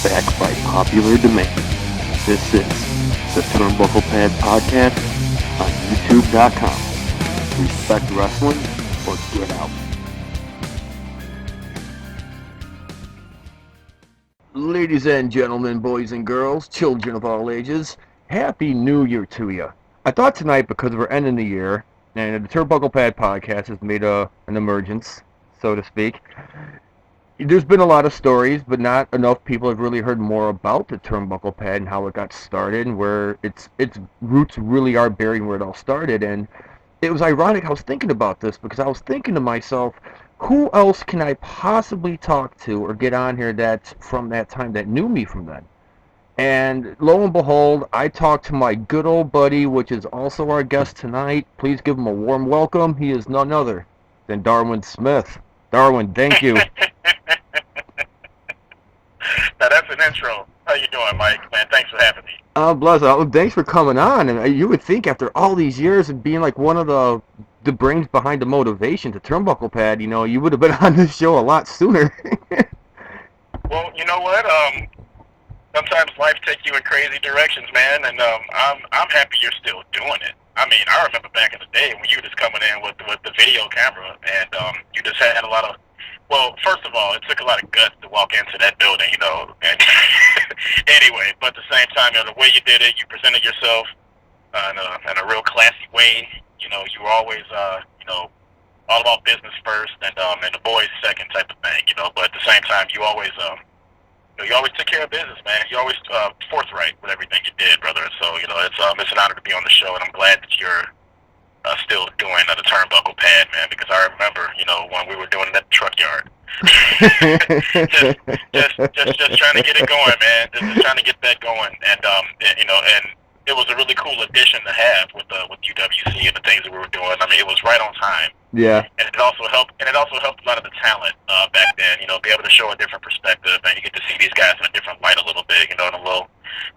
back by popular demand. This is the Turnbucklepad podcast on YouTube.com. Respect wrestling or get out. Ladies and gentlemen, boys and girls, children of all ages, Happy New Year to you. I thought tonight, because we're ending the year, and the Turnbucklepad podcast has made an emergence, so to speak. There's been a lot of stories, but not enough people have really heard more about the Turnbucklepad and how it got started and where its roots really are buried where it all started. And it was ironic. I was thinking about this because I was thinking to myself, who else can I possibly talk to or get on here that's from that time that knew me from then? And lo and behold, I talked to my good old buddy, which is also our guest tonight. Please give him a warm welcome. He is none other than Darwin Smith. Darwin, thank you. Now that's an intro. How you doing, Mike? Man, thanks for having me. Bless. Thanks for coming on. And you would think after all these years of being like one of the brains behind the motivation to Turnbucklepad, you would have been on this show a lot sooner. Well, you know what? Sometimes life takes you in crazy directions, man, and I'm happy you're still doing it. I mean, I remember back in the day when you were just coming in with the video camera, and you just had a lot of. Well, first of all, it took a lot of guts to walk into that building, And anyway, but at the same time, the way you did it, you presented yourself in a real classy way. You were always, all about business first, and the boys second type of thing. But at the same time, you always took care of business, man. You always forthright with everything you did, brother. So it's an honor to be on the show, and I'm glad that you're still doing the Turnbucklepad, man, because I remember, when we were doing that truck yard. just trying to get it going, man. Just trying to get that going, and it was a really cool addition to have with UWC and the things that we were doing. I mean, it was right on time. Yeah. And it also helped. And it also helped a lot of the talent back then. Be able to show a different perspective, and you get to see these guys in a different light a little bit. In a little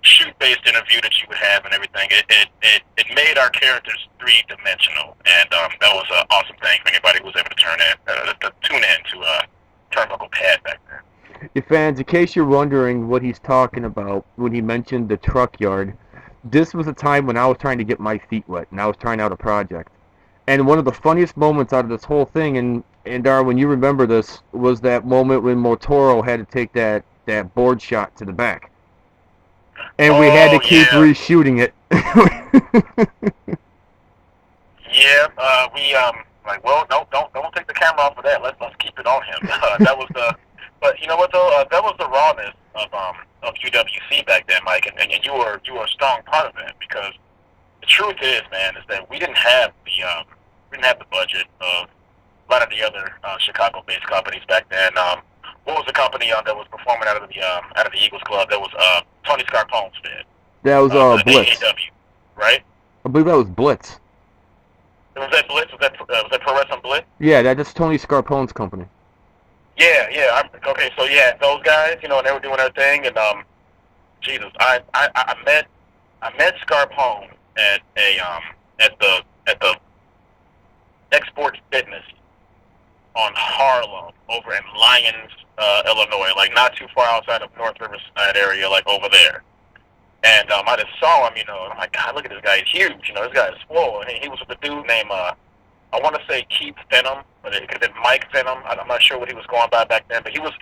shoot-based interview that you would have and everything. It made our characters three-dimensional, and that was an awesome thing for anybody who was able to tune in to Turnbucklepad back then. Hey, fans, in case you're wondering what he's talking about when he mentioned the truck yard, this was a time when I was trying to get my feet wet, and I was trying out a project. And one of the funniest moments out of this whole thing, and Darwin, you remember this, was that moment when Motoro had to take that board shot to the back. And we had to keep reshooting it. We don't take the camera off of that. Let's keep it on him. But you know what though? That was the rawness of UWC back then, Mike, and you were a strong part of it, because the truth is, man, is that we didn't have the budget of a lot of the other Chicago-based companies back then. What was the company that was performing out of the Eagles Club? That was Tony Scarpone's did. That was Blitz. AAW, right? I believe that was Blitz. Was that Blitz? Was that Pro Wrestling Blitz? Yeah, that's Tony Scarpone's company. Yeah. Okay, so yeah, those guys, and they were doing their thing, and Jesus, I met Scarpone at the Export Fitness on Harlem over in Lyons, Illinois, like not too far outside of North Riverside area, like over there. And I just saw him, and I'm like, God, look at this guy, he's huge, this guy is swole. And he was with a dude named, I want to say Keith Fenham, but it could have been Mike Fenham. I'm not sure what he was going by back then, but he was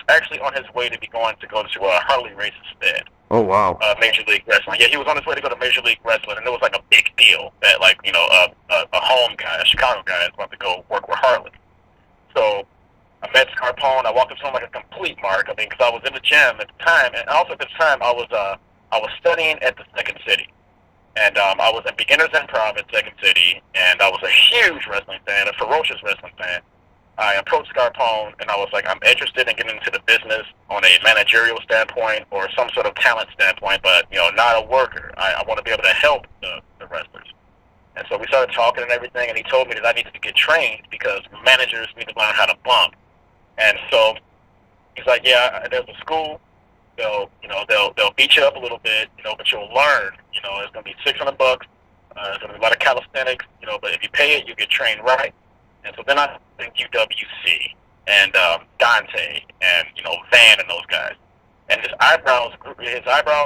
actually on his way to go to Harley Race's stead. Oh, wow. Major League Wrestling. Yeah, he was on his way to go to Major League Wrestling, and it was like a big deal that, like, a home guy, a Chicago guy, is about to go work with Harley. So I met Scarpone. I walked up to him like a complete mark. I mean, because I was in the gym at the time, and also at the time I was studying at the Second City, and I was in beginners improv at Second City, and I was a huge wrestling fan, a ferocious wrestling fan. I approached Scarpone, and I was like, I'm interested in getting into the business on a managerial standpoint or some sort of talent standpoint, but not a worker. I want to be able to help the wrestlers. And so we started talking and everything, and he told me that I needed to get trained because managers need to learn how to bump. And so he's like, yeah, there's a school. They'll beat you up a little bit, but you'll learn. It's gonna be $600. There's gonna be a lot of calisthenics, but if you pay it, you get trained right. And so then I think UWC and Dante and Van and those guys. and his eyebrows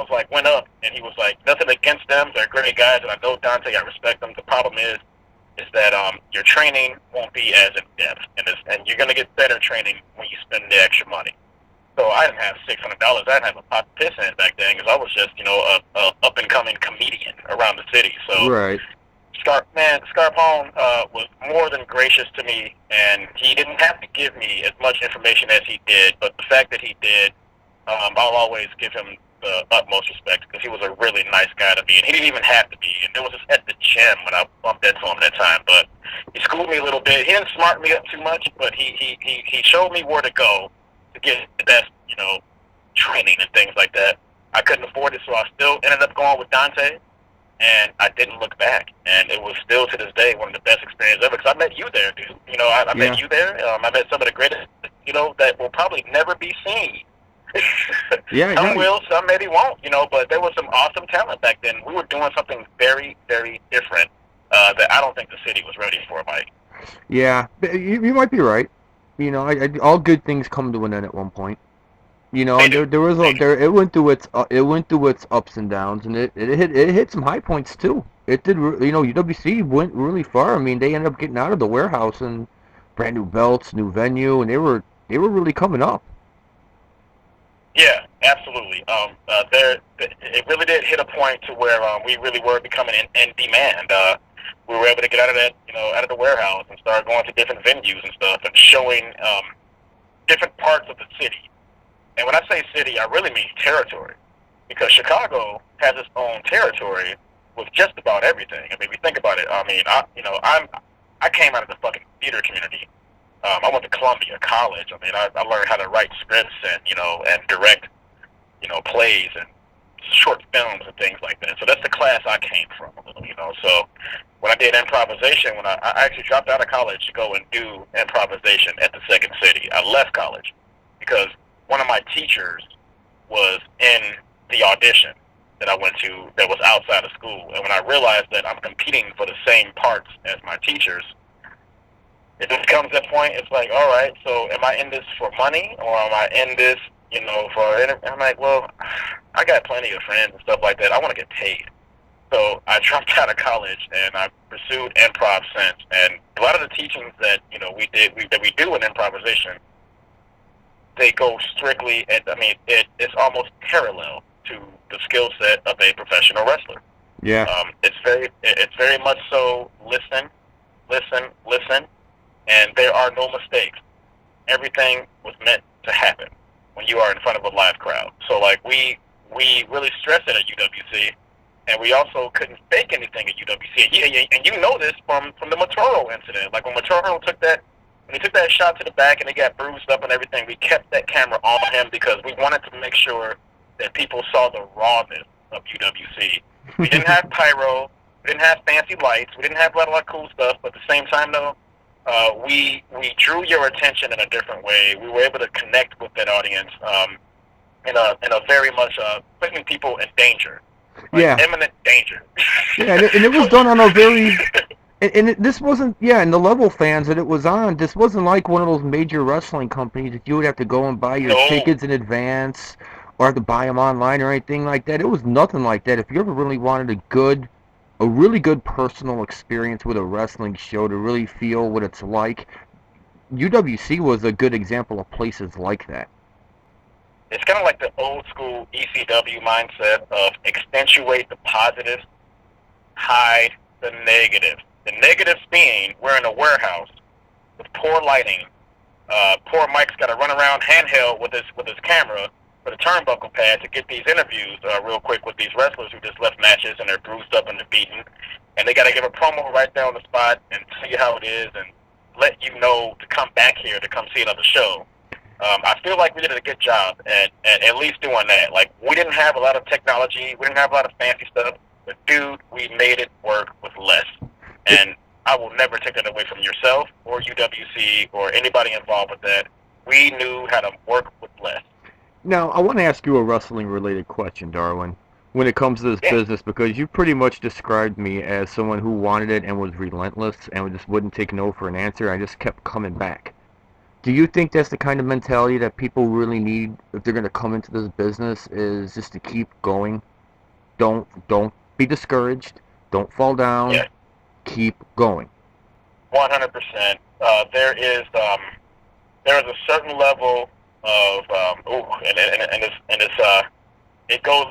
like went up, and he was like, nothing against them, they're great guys, and I know Dante, I respect them. The problem is that your training won't be as in depth, and you're gonna get better training when you spend the extra money. So I didn't have $600. I didn't have a pot to piss in back then because I was just, a up and coming comedian around the city. So Right. Scarpone was more than gracious to me, and he didn't have to give me as much information as he did. But the fact that he did, I'll always give him the utmost respect because he was a really nice guy to be, and he didn't even have to be. And it was just at the gym when I bumped into him that time. But he schooled me a little bit. He didn't smart me up too much, but he showed me where to go to get the best, training and things like that. I couldn't afford it, so I still ended up going with Dante, and I didn't look back. And it was still to this day one of the best experiences ever because I met you there, dude. I met you there. I met some of the greatest, that will probably never be seen. Some will, some maybe won't, but there was some awesome talent back then. We were doing something very, very different that I don't think the city was ready for, Mike. Yeah, you might be right. All good things come to an end at one point. And there was it went through its ups and downs, and it hit some high points too. It did, UWC went really far. I mean, they ended up getting out of the warehouse and brand new belts, new venue, and they were really coming up. Yeah, absolutely. It really did hit a point to where we really were becoming in demand. We were able to get out of that, out of the warehouse and start going to different venues and stuff and showing different parts of the city. And when I say city, I really mean territory, because Chicago has its own territory with just about everything. I mean, we think about it. I mean, I came out of the fucking theater community. I went to Columbia College. I mean, I learned how to write scripts and direct, plays and short films and things like that. So that's the class I came from a little, So when I did improvisation, when I actually dropped out of college to go and do improvisation at the Second City, I left college because one of my teachers was in the audition that I went to that was outside of school. And when I realized that I'm competing for the same parts as my teachers, it just comes to that point, it's like, all right, so am I in this for money or am I in this, I'm like, well, I got plenty of friends and stuff like that. I want to get paid. So I dropped out of college and I pursued improv since. And a lot of the teachings that, we do in improvisation, they go strictly it's almost parallel to the skill set of a professional wrestler. Yeah. It's very much so listen, and there are no mistakes. Everything was meant to happen when you are in front of a live crowd. So like we really stress it at UWC, and we also couldn't fake anything at UWC. And you know this from the Matoro incident. Like when Matoro took that shot to the back and he got bruised up and everything, we kept that camera on him because we wanted to make sure that people saw the rawness of UWC. We didn't have pyro, we didn't have fancy lights, we didn't have a lot of cool stuff, but at the same time though, we drew your attention in a different way. We were able to connect with that audience in a very much putting people in danger. Imminent danger. Yeah, and it was done on a very... this wasn't, and the level fans that it was on, this wasn't like one of those major wrestling companies that you would have to go and buy your tickets in advance or have to buy them online or anything like that. It was nothing like that. If you ever really wanted a really good personal experience with a wrestling show to really feel what it's like, UWC was a good example of places like that. It's kind of like the old school ECW mindset of accentuate the positive, hide the negative. The negatives being we're in a warehouse with poor lighting. Poor Mike's got to run around handheld with his camera for the Turnbucklepad to get these interviews real quick with these wrestlers who just left matches and they're bruised up and they're beaten. And they got to give a promo right there on the spot and tell you how it is and let you know to come back here to come see another show. I feel like we did a good job at least doing that. Like, we didn't have a lot of technology. We didn't have a lot of fancy stuff. But, dude, we made it work with less. And I will never take that away from yourself or UWC or anybody involved with that. We knew how to work with less. Now, I want to ask you a wrestling-related question, Darwin, when it comes to this business, because you pretty much described me as someone who wanted it and was relentless and just wouldn't take no for an answer. I just kept coming back. Do you think that's the kind of mentality that people really need if they're going to come into this business, is just to keep going? Don't be discouraged. Don't fall down. Yeah, Keep going. 100%. There is a certain level of it goes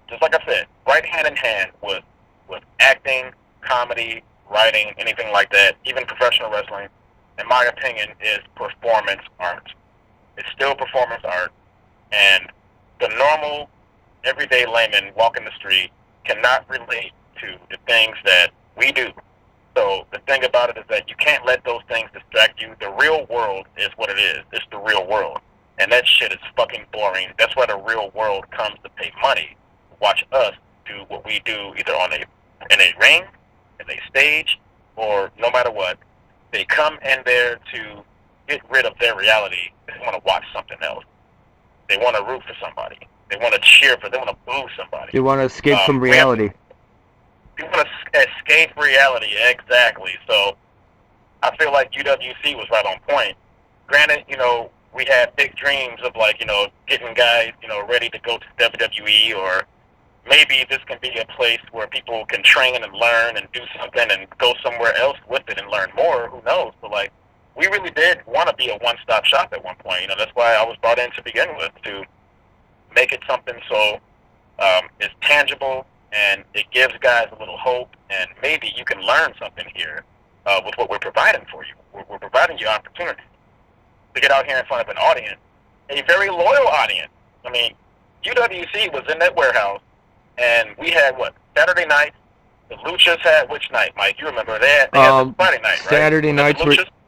just like I said, right hand in hand with acting, comedy, writing, anything like that, even professional wrestling. In my opinion, is performance art. It's still performance art, and the normal, everyday layman walking the street cannot relate to the things that we do. So the thing about it is that you can't let those things distract you. The real world is what it is. It's the real world. And that shit is fucking boring. That's why the real world comes to pay money to watch us do what we do, either in a ring, in a stage, or no matter what. They come in there to get rid of their reality. They want to watch something else. They want to root for somebody. They want to cheer for. They want to boo somebody. They want to escape from reality. You want to escape reality, exactly. So I feel like UWC was right on point. Granted, we had big dreams of getting guys, ready to go to WWE, or maybe this can be a place where people can train and learn and do something and go somewhere else with it and learn more. Who knows? But we really did want to be a one-stop shop at one point. That's why I was brought in to begin with, to make it something so it's tangible and it gives guys a little hope, and maybe you can learn something here with what we're providing for you. We're providing you opportunity to get out here in front of an audience, a very loyal audience. I mean, UWC was in that warehouse, and we had Saturday night. The Luchas had which night, Mike? You remember they had Friday night, right?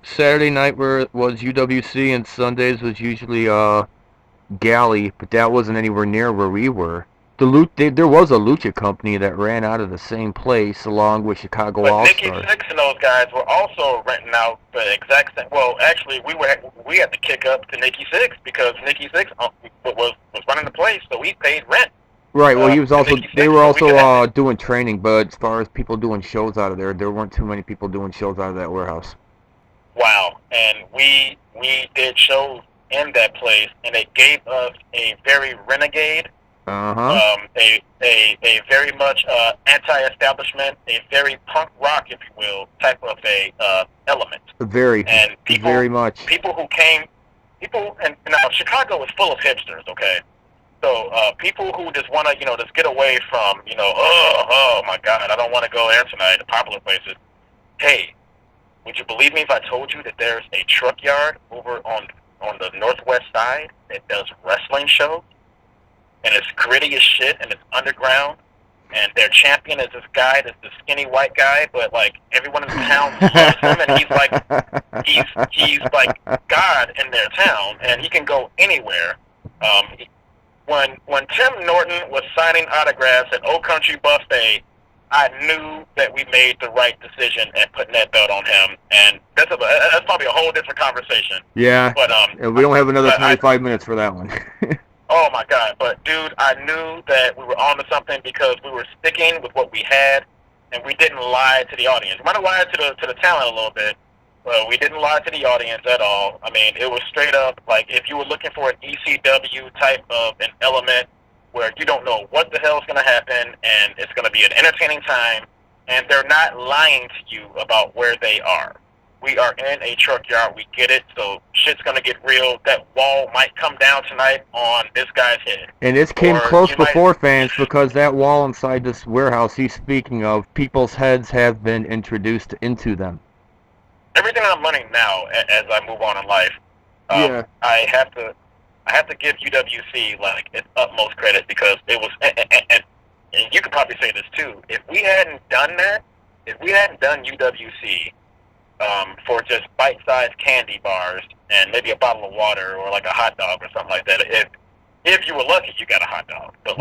Saturday night was UWC, and Sundays was usually Galley, but that wasn't anywhere near where we were. There was a Lucha company that ran out of the same place, along with Chicago All-Stars. But Nikki Sixx and those guys were also renting out the exact same. Well, actually, we had to kick up to Nikki Sixx because Nikki Sixx was running the place, so we paid rent. Right. Well, they were also doing training, but as far as people doing shows out of there weren't too many people doing shows out of that warehouse. Wow. And we did shows in that place, and it gave us a very renegade. A very much anti-establishment, a very punk rock, if you will, type of a element. Very much. And now Chicago is full of hipsters, okay? So people who just want to, just get away from, oh my God, I don't want to go there tonight, the popular places. Hey, would you believe me if I told you that there's a truck yard over on the northwest side that does wrestling shows? And it's gritty as shit, and it's underground, and their champion is this guy, this skinny white guy, but everyone in the town loves him, and he's like God in their town, and he can go anywhere. When Tim Norton was signing autographs at Old Country Buffet, I knew that we made the right decision at putting that belt on him, and that's probably a whole different conversation. Yeah, but we don't have another 25 minutes for that one. Oh my God! But dude, I knew that we were onto something because we were sticking with what we had, and we didn't lie to the audience. We might have lied to the talent a little bit, but we didn't lie to the audience at all. I mean, it was straight up if you were looking for an ECW type of an element where you don't know what the hell's going to happen, and it's going to be an entertaining time, and they're not lying to you about where they are. We are in a truck yard. We get it. So shit's going to get real. That wall might come down tonight on this guy's head. And this came close before, fans, because that wall inside this warehouse he's speaking of, people's heads have been introduced into them. Everything I'm learning now as I move on in life, I have to give UWC its utmost credit, because it was, and you could probably say this too, if we hadn't done UWC, for just bite-sized candy bars and maybe a bottle of water or a hot dog or something like that. If you were lucky, you got a hot dog. But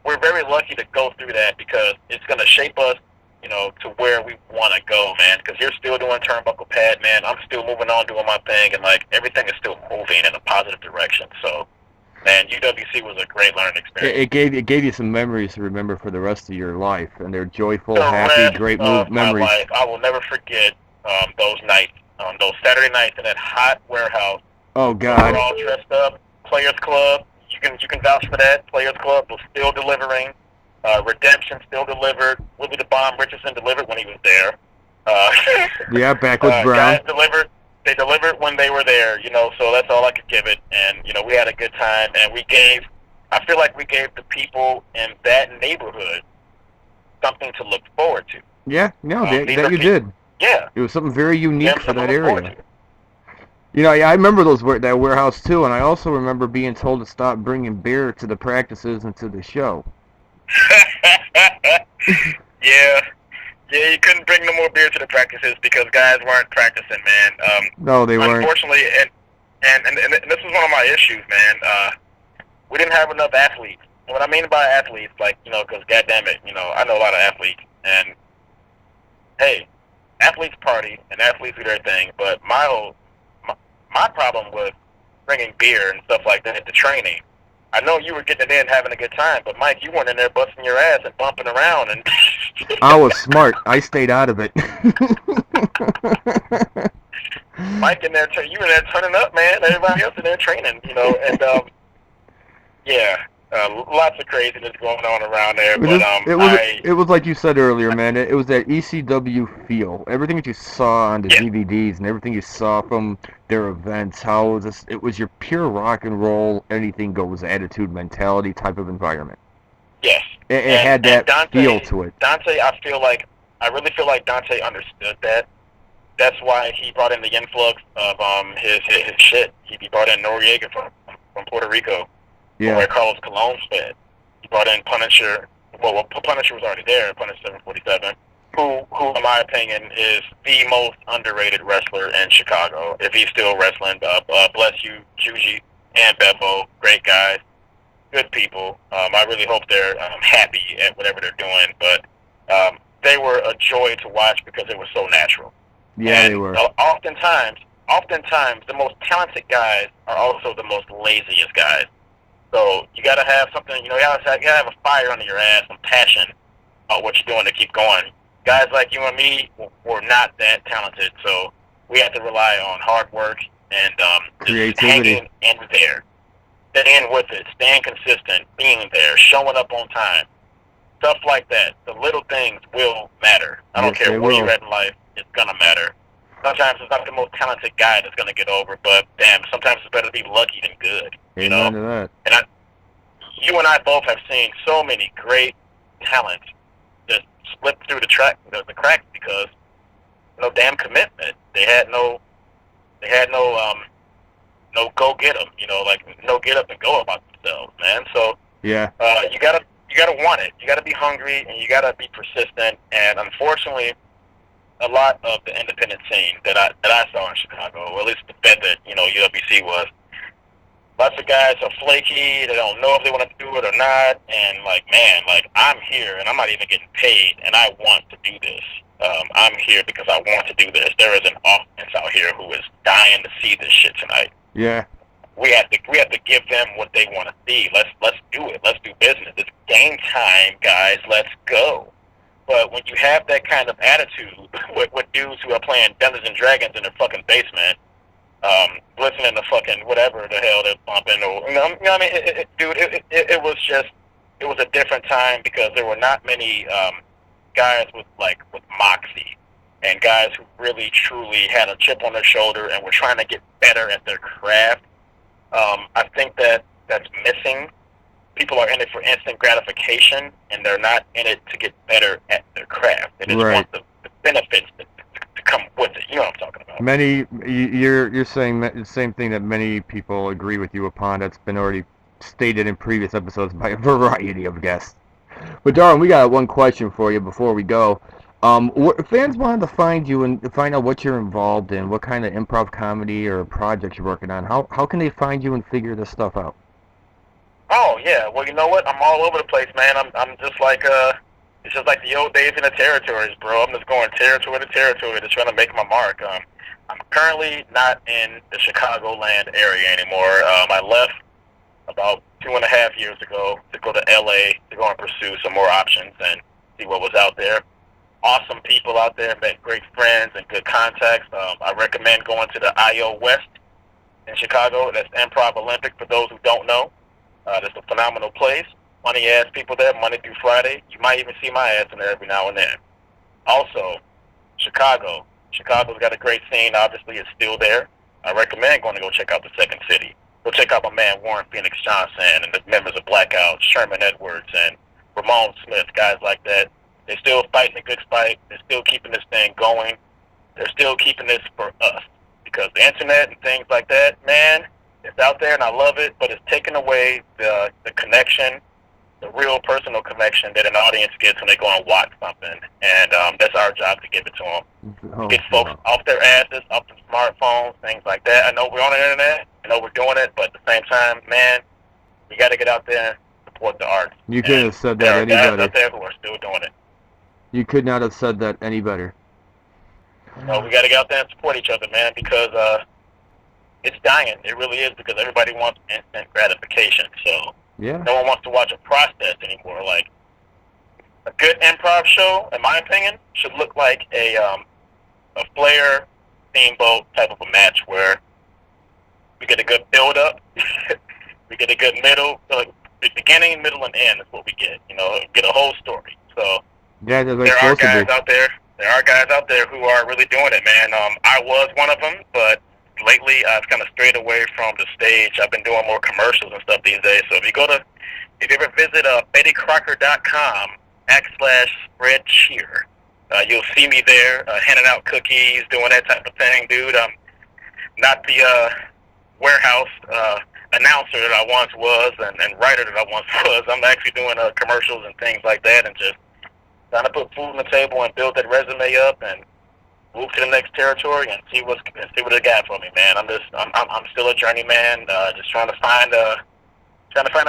we're very lucky to go through that, because it's going to shape us, to where we want to go, man. Because you're still doing Turnbucklepad, man. I'm still moving on, doing my thing, and everything is still moving in a positive direction. So, man, UWC was a great learning experience. It gave you some memories to remember for the rest of your life, and they're joyful, happy, great memories. I will never forget those nights those Saturday nights in that hot warehouse. Oh We were God. all dressed up. Players Club. You can vouch for that. Players Club was still delivering. Redemption still delivered. Willie the Bomb Richardson delivered when he was there. Uh, Yeah, Backwoods Brown. guys delivered. They delivered when they were there. So that's all I could give it. And we had a good time. And we gave. I feel like we gave the people in that neighborhood something to look forward to. Yeah, no, that you people, did. Yeah. It was something very unique for that area. To. Yeah, I remember that warehouse too, and I also remember being told to stop bringing beer to the practices and to the show. Yeah, you couldn't bring no more beer to the practices because guys weren't practicing, man. No, they weren't. Unfortunately, and this was one of my issues, man. We didn't have enough athletes. And what I mean by athletes, because goddamn it, I know a lot of athletes, and hey, athletes party and athletes do their thing, but my problem was bringing beer and stuff like that to training. I know you were getting it in, having a good time, but Mike, you weren't in there busting your ass and bumping around. And I was smart. I stayed out of it. Mike in there, you were there turning up, man. Everybody else in there training, and yeah. Lots of craziness going on around there, it was like you said earlier, man. It was that ECW feel. Everything that you saw on the DVDs and everything you saw from their events, it was your pure rock and roll, anything goes attitude, mentality type of environment. Yes, it had that feel to it. Dante, I really feel like Dante understood that. That's why he brought in the influx of his shit. He brought in Noriega from Puerto Rico. Yeah. Where Carlos Colon fed. He brought in Punisher. Well, Punisher was already there, Punisher 747, who in my opinion, is the most underrated wrestler in Chicago. If he's still wrestling, bless you, Juji and Beppo. Great guys. Good people. I really hope they're happy at whatever they're doing. But they were a joy to watch because they were so natural. Yeah, they were. Oftentimes, the most talented guys are also the most laziest guys. So you gotta have something, you gotta have a fire under your ass, some passion about what you're doing to keep going. Guys like you and me were not that talented, so we had to rely on hard work and just hanging in there, staying with it, staying consistent, being there, showing up on time, stuff like that. The little things will matter. I don't care where you're at in life; it's gonna matter. Sometimes it's not the most talented guy that's gonna get over, but damn, sometimes it's better to be lucky than good. Amen to that. And you and I both have seen so many great talents just slip through the cracks because no damn commitment. They had no go get them. No get up and go about themselves, man. So yeah, you gotta want it. You gotta be hungry and you gotta be persistent. And unfortunately, a lot of the independent scene that I saw in Chicago, or at least the bed that UWC was. Lots of guys are flaky. They don't know if they want to do it or not. And I'm here and I'm not even getting paid, and I want to do this. I'm here because I want to do this. There is an audience out here who is dying to see this shit tonight. Yeah. We have to give them what they want to see. Let's do it. Let's do business. It's game time, guys. Let's go. But when you have that kind of attitude with dudes who are playing Dungeons and Dragons in their fucking basement, listening to fucking whatever the hell they're bumping, or it was a different time because there were not many guys with moxie and guys who really truly had a chip on their shoulder and were trying to get better at their craft. I think that's missing. People are in it for instant gratification, and they're not in it to get better at their craft. They just want the benefits to come with it. You know what I'm talking about. You're saying the same thing that many people agree with you upon. That's been already stated in previous episodes by a variety of guests. But Darwin, we got one question for you before we go. If fans wanted to find you and find out what you're involved in, what kind of improv comedy or projects you're working on, how can they find you and figure this stuff out? Oh yeah, well you know what? I'm all over the place, man. I'm just like it's just like the old days in the territories, bro. I'm just going territory to territory to try to make my mark. I'm currently not in the Chicagoland area anymore. I left about 2.5 years ago to go to LA to go and pursue some more options and see what was out there. awesome people out there, met great friends and good contacts. I recommend going to the IO West in Chicago. That's Improv Olympic for those who don't know. That's a phenomenal place. Funny ass people there, Monday through Friday. You might even see my ass in there every now and then. Also, Chicago. Chicago's got a great scene. Obviously, it's still there. I recommend going to go check out the Second City. Go check out my man Warren Phoenix Johnson and the members of Blackout, Sherman Edwards and Ramon Smith, guys like that. They're still fighting a good fight. They're still keeping this thing going. They're still keeping this for us. Because the internet and things like that, man, it's out there and I love it, but it's taking away the connection, the real personal connection that an audience gets when they go and watch something. And that's our job to give it to them. Get folks off their asses, off their smartphones, things like that. I know we're on the internet. I know we're doing it, but at the same time, man, we got to get out there and support the arts. You couldn't have said that any better. There are guys out there who are still doing it. You could not have said that any better. No, we got to get out there and support each other, man, because it's dying. It really is, because everybody wants instant gratification. So yeah, no one wants to watch a process anymore. Like, a good improv show, in my opinion, should look like a Flair Steamboat type of a match where we get a good build-up, we get a good middle, so like the beginning, middle, and end is what we get. You know, get a whole story. So yeah, there are guys out there. There are guys out there who are really doing it, man. I was one of them, but lately I've kind of strayed away from the stage. I've been doing more commercials and stuff these days. So if you ever visit BettyCrocker.com/spreadcheer, you'll see me there handing out cookies, doing that type of thing, dude. I'm not the warehouse announcer that I once was and writer that I once was. I'm actually doing commercials and things like that, and just trying to put food on the table and build that resume up and move to the next territory and see what it got for me, man. I'm still a journeyman, just trying to find a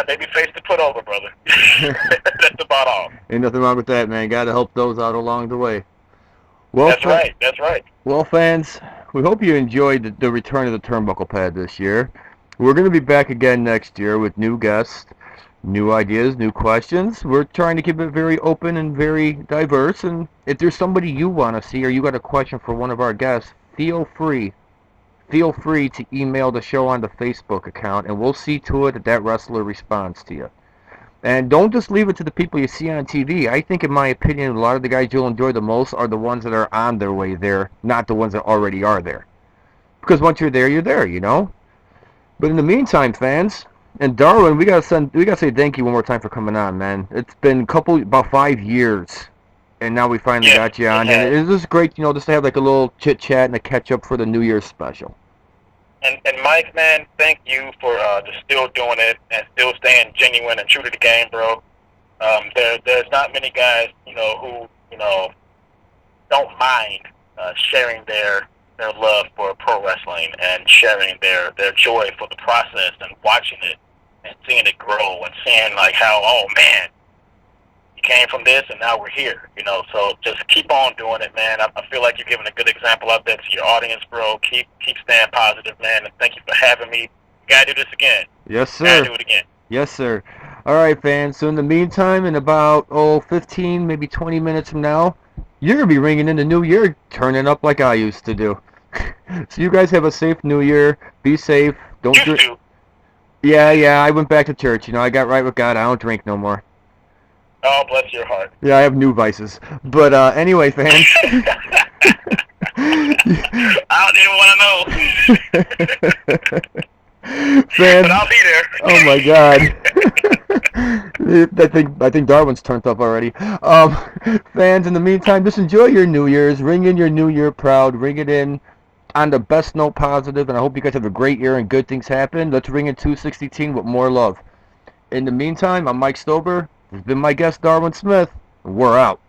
baby face to put over, brother. That's about all. Ain't nothing wrong with that, man. Got to help those out along the way. Well, that's right. That's right. Well, fans, we hope you enjoyed the return of the Turnbucklepad this year. We're going to be back again next year with new guests, new ideas, new questions. We're trying to keep it very open and very diverse. And if there's somebody you want to see or you got a question for one of our guests, feel free to email the show on the Facebook account, and we'll see to it that wrestler responds to you. And don't just leave it to the people you see on TV. I think, in my opinion, a lot of the guys you'll enjoy the most are the ones that are on their way there, not the ones that already are there. Because once you're there, you know? But in the meantime, fans, and Darwin, we gotta say thank you one more time for coming on, man. It's been about 5 years, and now we finally got you on. And it's just great, you know, just to have like a little chit chat and a catch up for the New Year's special. And Mike, man, thank you for just still doing it and still staying genuine and true to the game, bro. There's not many guys, you know, who don't mind sharing their love for pro wrestling and sharing their joy for the process and watching it and seeing it grow and seeing like how, oh man, you came from this and now we're here, you know. So just keep on doing it, man. I feel like you're giving a good example out there to your audience, bro. Keep staying positive, man, and thank you for having me. You gotta do this again. Yes, sir. Gotta do it again. Yes, sir. All right, fans. So in the meantime, in about 15, maybe 20 minutes from now, you're gonna be ringing in the new year, turning up like I used to do. So you guys have a safe New Year. Be safe. Don't drink. Yeah. I went back to church. You know, I got right with God. I don't drink no more. Oh, bless your heart. Yeah, I have new vices. But anyway, fans. I don't even want to know. Fans, but I'll be there. Oh my God. I think Darwin's turned up already. Fans, in the meantime, just enjoy your New Year's. Ring in your New Year proud. Ring it in on the best note positive, and I hope you guys have a great year and good things happen. Let's ring in 216 with more love. In the meantime, I'm Mike Stober. This has been my guest, Darwin Smith. We're out.